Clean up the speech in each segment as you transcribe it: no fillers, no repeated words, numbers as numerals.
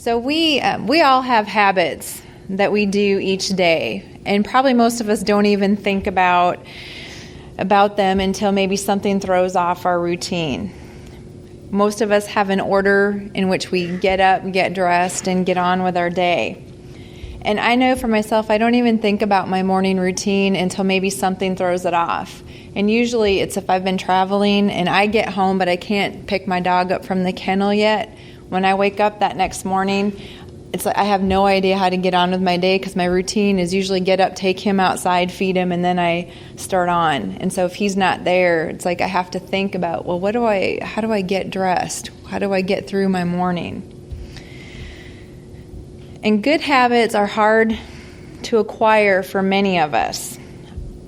So we all have habits that we do each day, and probably most of us don't even think about them until maybe something throws off our routine. Most of us have an order in which we get up, get dressed, and get on with our day. And I know for myself, I don't even think about my morning routine until maybe something throws it off. And usually it's if I've been traveling and I get home, but I can't pick my dog up from the kennel yet. When I wake up that next morning, it's like I have no idea how to get on with my day because my routine is usually get up, take him outside, feed him, and then I start on. And so if he's not there, it's like I have to think about, well, how do I get dressed? How do I get through my morning? And good habits are hard to acquire for many of us.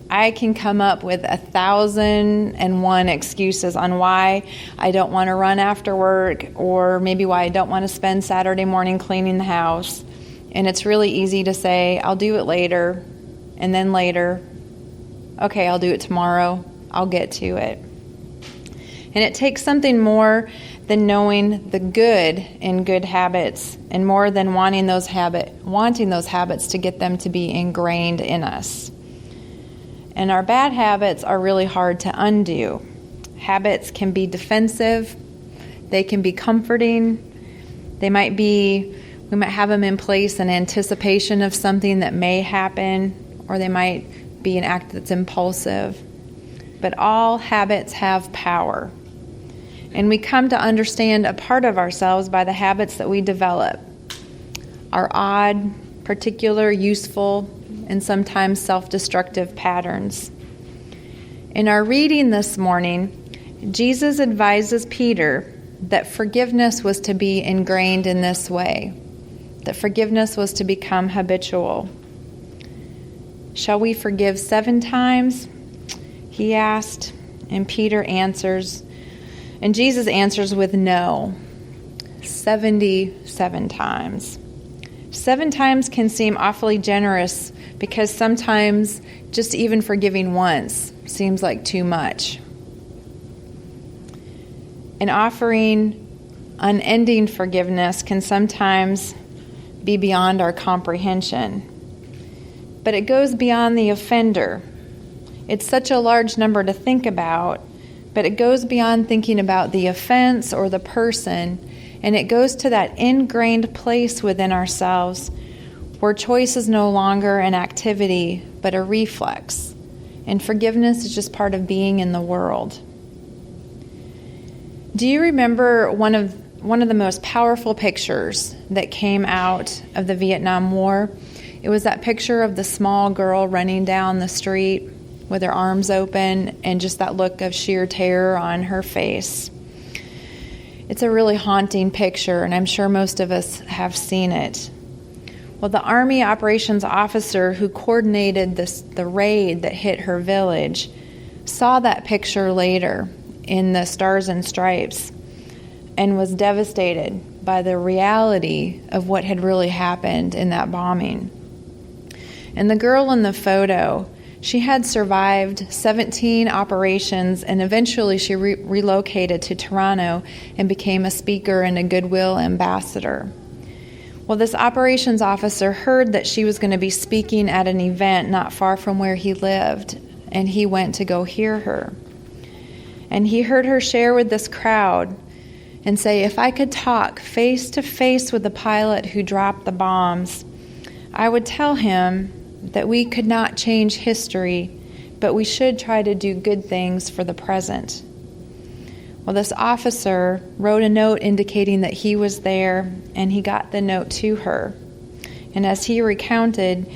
I can come up with 1,001 excuses on why I don't want to run after work, or maybe why I don't want to spend Saturday morning cleaning the house. And it's really easy to say, I'll do it later, and then later. Okay, I'll do it tomorrow. I'll get to it. And it takes something more than knowing the good in good habits, and more than wanting those habits to get them to be ingrained in us. And our bad habits are really hard to undo. Habits can be defensive. They can be comforting. We might have them in place in anticipation of something that may happen, or they might be an act that's impulsive. But all habits have power. And we come to understand a part of ourselves by the habits that we develop. Our odd, particular, useful, and sometimes self-destructive patterns. In our reading this morning, Jesus advises Peter that forgiveness was to be ingrained in this way, that forgiveness was to become habitual. Shall we forgive 7 times? He asked, and Peter answers, and Jesus answers with no, 77 times. 7 times can seem awfully generous because sometimes just even forgiving once seems like too much. And offering unending forgiveness can sometimes be beyond our comprehension. But it goes beyond the offender. It's such a large number to think about, but it goes beyond thinking about the offense or the person, and it goes to that ingrained place within ourselves where choice is no longer an activity, but a reflex. And forgiveness is just part of being in the world. Do you remember one of the most powerful pictures that came out of the Vietnam War? It was that picture of the small girl running down the street with her arms open and just that look of sheer terror on her face. It's a really haunting picture, and I'm sure most of us have seen it. Well, the Army operations officer who coordinated the raid that hit her village saw that picture later in the Stars and Stripes and was devastated by the reality of what had really happened in that bombing. And the girl in the photo, she had survived 17 operations, and eventually she relocated to Toronto and became a speaker and a Goodwill ambassador. Well, this operations officer heard that she was going to be speaking at an event not far from where he lived, and he went to go hear her. And he heard her share with this crowd and say, if I could talk face to face with the pilot who dropped the bombs, I would tell him that we could not change history, but we should try to do good things for the present. Well, this officer wrote a note indicating that he was there, and he got the note to her. And as he recounted,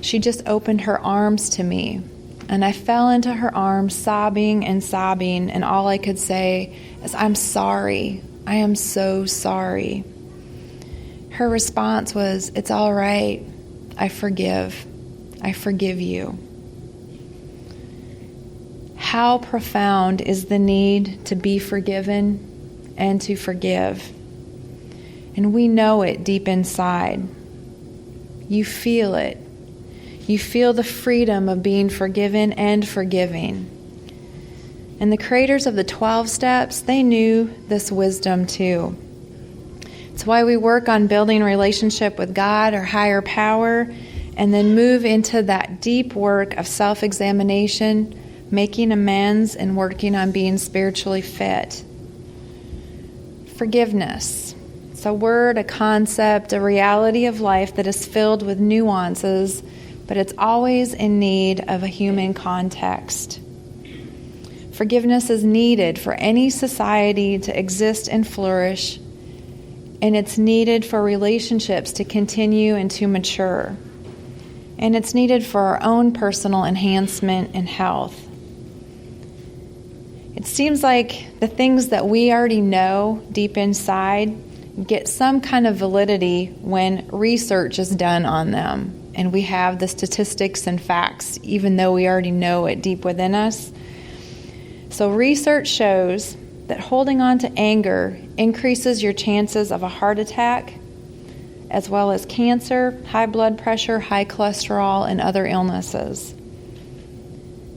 she just opened her arms to me, and I fell into her arms sobbing, and all I could say is, I'm sorry. I am so sorry. Her response was, it's all right. I forgive. I forgive you. How profound is the need to be forgiven and to forgive? And we know it deep inside. You feel it. You feel the freedom of being forgiven and forgiving. And the creators of the 12 steps, they knew this wisdom too. It's why we work on building a relationship with God or higher power, and then move into that deep work of self-examination, making amends, and working on being spiritually fit. Forgiveness. It's a word, a concept, a reality of life that is filled with nuances, but it's always in need of a human context. Forgiveness is needed for any society to exist and flourish, and it's needed for relationships to continue and to mature. And it's needed for our own personal enhancement and health. It seems like the things that we already know deep inside get some kind of validity when research is done on them and we have the statistics and facts, even though we already know it deep within us. So research shows that holding on to anger increases your chances of a heart attack, as well as cancer, high blood pressure, high cholesterol, and other illnesses.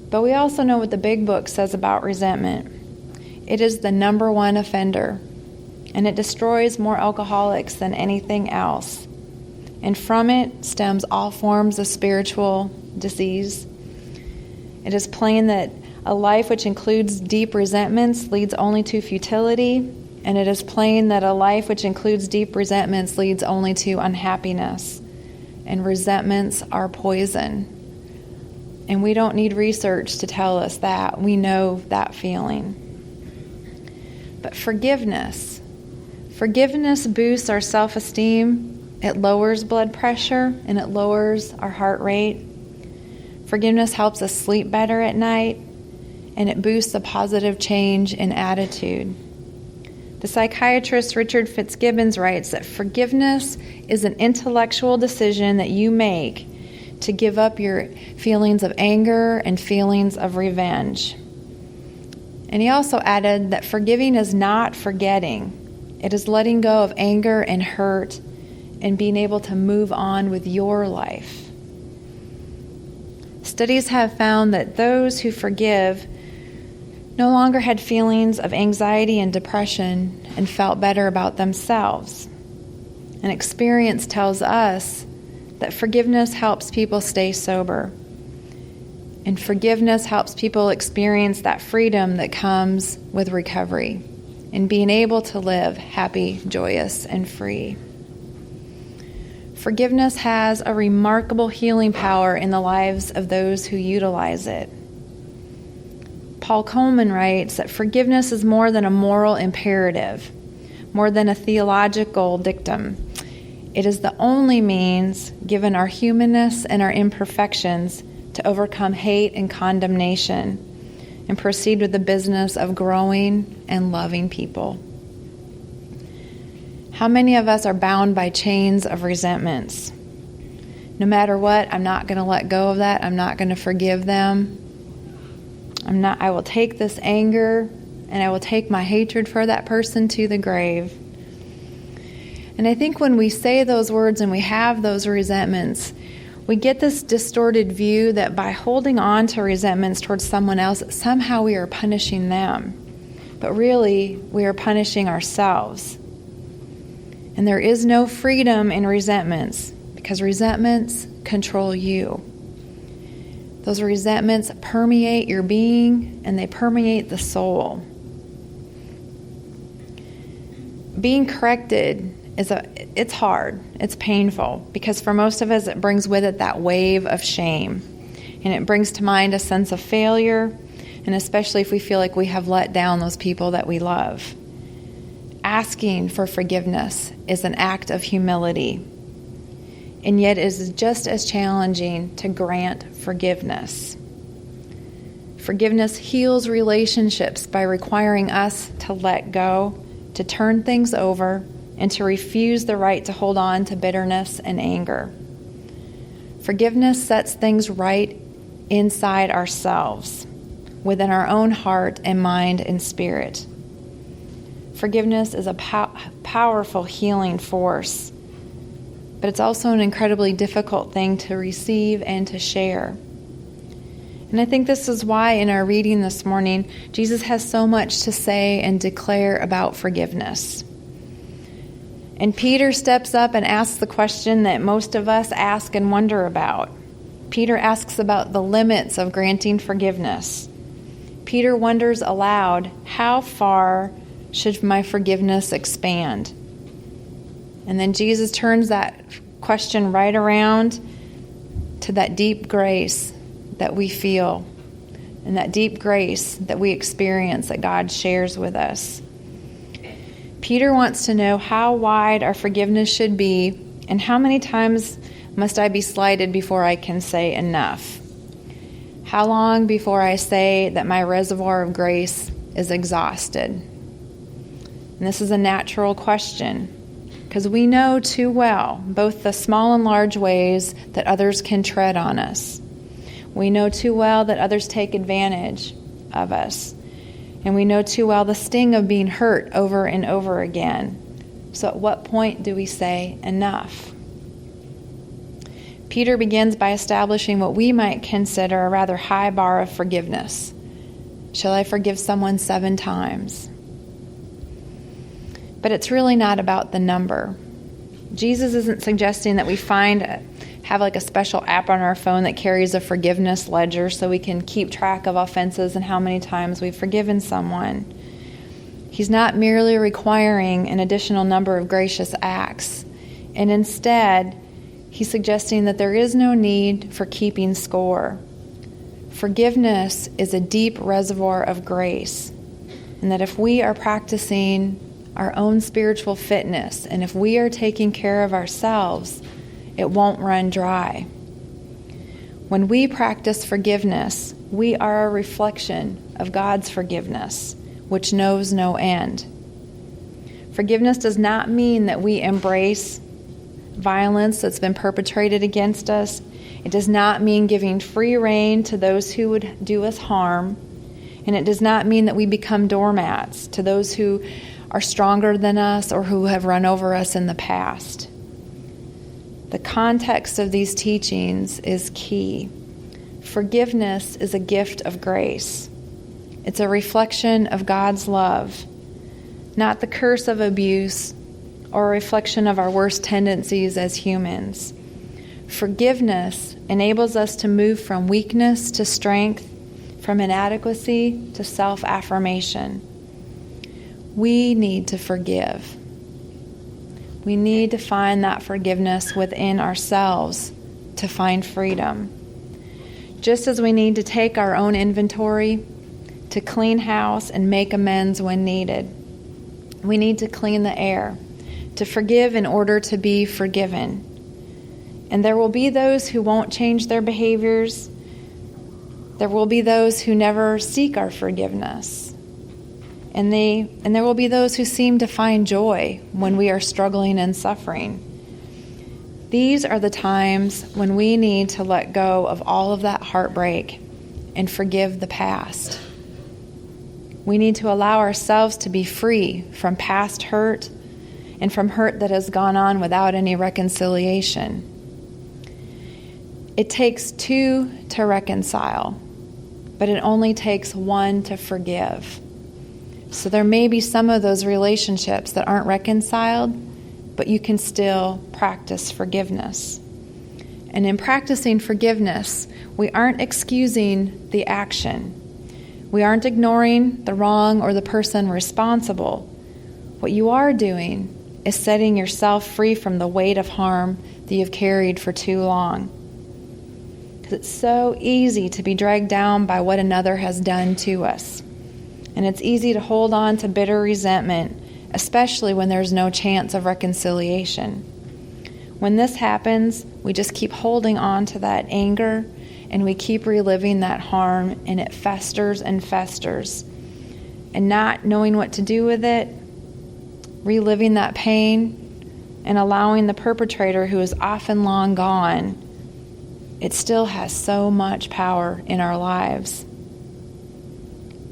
But we also know what the big book says about resentment. It is the number one offender, and it destroys more alcoholics than anything else. And from it stems all forms of spiritual disease. It is plain that a life which includes deep resentments leads only to futility, and it is plain that a life which includes deep resentments leads only to unhappiness. And resentments are poison. And we don't need research to tell us that. We know that feeling. But forgiveness boosts our self-esteem. It lowers blood pressure, and it lowers our heart rate. Forgiveness helps us sleep better at night, and it boosts a positive change in attitude. The psychiatrist Richard Fitzgibbons writes that forgiveness is an intellectual decision that you make to give up your feelings of anger and feelings of revenge. And he also added that forgiving is not forgetting. It is letting go of anger and hurt and being able to move on with your life. Studies have found that those who forgive no longer had feelings of anxiety and depression and felt better about themselves. And experience tells us that forgiveness helps people stay sober. And forgiveness helps people experience that freedom that comes with recovery and being able to live happy, joyous, and free. Forgiveness has a remarkable healing power in the lives of those who utilize it. Paul Coleman writes that forgiveness is more than a moral imperative, more than a theological dictum. It is the only means, given our humanness and our imperfections, to overcome hate and condemnation and proceed with the business of growing and loving people. How many of us are bound by chains of resentments? No matter what, I'm not going to let go of that. I'm not going to forgive them. I will take this anger and I will take my hatred for that person to the grave. And I think when we say those words and we have those resentments, we get this distorted view that by holding on to resentments towards someone else, somehow we are punishing them. But really, we are punishing ourselves. And there is no freedom in resentments because resentments control you. Those resentments permeate your being and they permeate the soul. Being corrected it's hard, it's painful, because for most of us it brings with it that wave of shame. And it brings to mind a sense of failure, and especially if we feel like we have let down those people that we love. Asking for forgiveness is an act of humility. And yet it is just as challenging to grant forgiveness. Forgiveness heals relationships by requiring us to let go, to turn things over, and to refuse the right to hold on to bitterness and anger. Forgiveness sets things right inside ourselves, within our own heart and mind and spirit. Forgiveness is a powerful healing force, but it's also an incredibly difficult thing to receive and to share. And I think this is why in our reading this morning, Jesus has so much to say and declare about forgiveness. And Peter steps up and asks the question that most of us ask and wonder about. Peter asks about the limits of granting forgiveness. Peter wonders aloud, how far should my forgiveness expand? And then Jesus turns that question right around to that deep grace that we feel and that deep grace that we experience that God shares with us. Peter wants to know how wide our forgiveness should be and how many times must I be slighted before I can say enough? How long before I say that my reservoir of grace is exhausted? And this is a natural question because we know too well both the small and large ways that others can tread on us. We know too well that others take advantage of us. And we know too well the sting of being hurt over and over again. So at what point do we say enough? Peter begins by establishing what we might consider a rather high bar of forgiveness. Shall I forgive someone 7 times? But it's really not about the number. Jesus isn't suggesting that we have like a special app on our phone that carries a forgiveness ledger so we can keep track of offenses and how many times we've forgiven someone. He's not merely requiring an additional number of gracious acts. And instead, he's suggesting that there is no need for keeping score. Forgiveness is a deep reservoir of grace. And that if we are practicing our own spiritual fitness and if we are taking care of ourselves, it won't run dry. When we practice forgiveness, we are a reflection of God's forgiveness, which knows no end. Forgiveness does not mean that we embrace violence that's been perpetrated against us. It does not mean giving free rein to those who would do us harm. And it does not mean that we become doormats to those who are stronger than us or who have run over us in the past. The context of these teachings is key. Forgiveness is a gift of grace. It's a reflection of God's love, not the curse of abuse or a reflection of our worst tendencies as humans. Forgiveness enables us to move from weakness to strength, from inadequacy to self-affirmation. We need to forgive. We need to find that forgiveness within ourselves to find freedom. Just as we need to take our own inventory, to clean house and make amends when needed. We need to clean the air, to forgive in order to be forgiven. And there will be those who won't change their behaviors. There will be those who never seek our forgiveness. And there will be those who seem to find joy when we are struggling and suffering. These are the times when we need to let go of all of that heartbreak and forgive the past. We need to allow ourselves to be free from past hurt and from hurt that has gone on without any reconciliation. It takes 2 to reconcile, but it only takes 1 to forgive. So there may be some of those relationships that aren't reconciled, but you can still practice forgiveness. And in practicing forgiveness, we aren't excusing the action. We aren't ignoring the wrong or the person responsible. What you are doing is setting yourself free from the weight of harm that you've carried for too long. Because it's so easy to be dragged down by what another has done to us. And it's easy to hold on to bitter resentment, especially when there's no chance of reconciliation. When this happens, we just keep holding on to that anger and we keep reliving that harm, and it festers and festers. And not knowing what to do with it, reliving that pain, and allowing the perpetrator, who is often long gone, it still has so much power in our lives.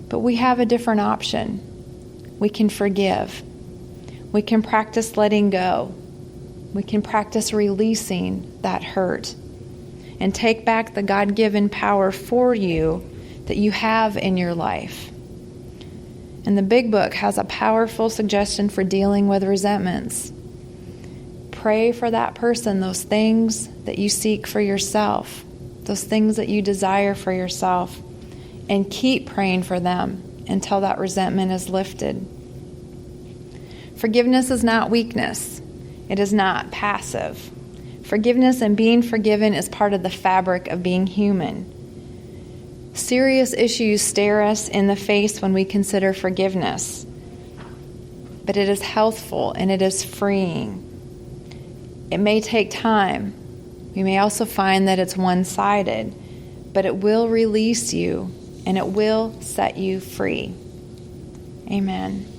But we have a different option. We can forgive. We can practice letting go. We can practice releasing that hurt and take back the God-given power for you that you have in your life. And the Big Book has a powerful suggestion for dealing with resentments. pray for that person those things that you seek for yourself, those things that you desire for yourself, and keep praying for them until that resentment is lifted. Forgiveness is not weakness. It is not passive. Forgiveness and being forgiven is part of the fabric of being human. Serious issues stare us in the face when we consider forgiveness, but it is healthful and it is freeing. It may take time. We may also find that it's one-sided, but it will release you and it will set you free. Amen.